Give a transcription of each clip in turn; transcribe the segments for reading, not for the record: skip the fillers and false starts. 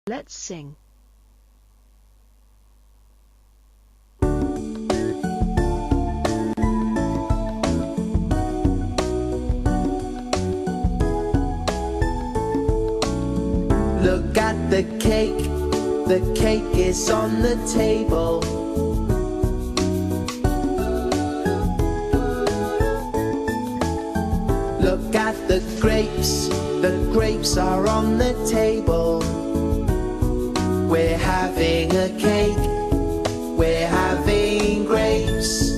Let's sing. Look at the cake is on the table. Look at the grapes are on the table. We're having a cake, we're having grapes.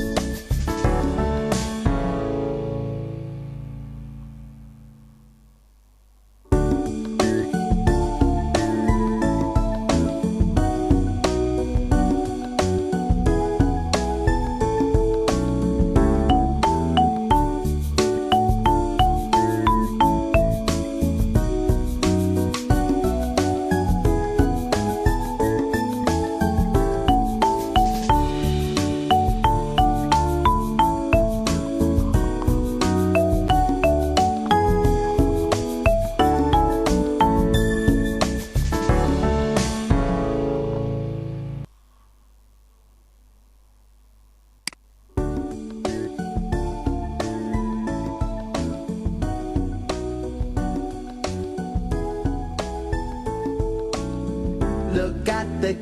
Look at the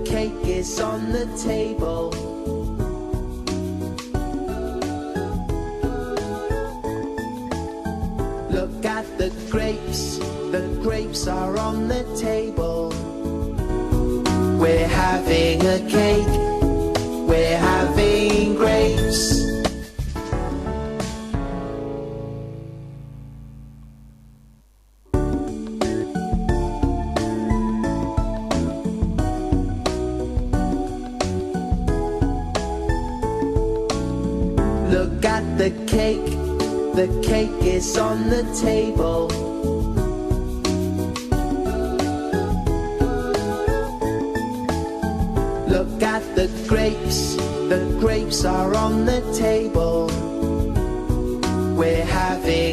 cake is on the table. Look at the grapes are on the table. We're having a cake, we're having grapes. Look at the cake is on the table. Look at the grapes are on the table. We're having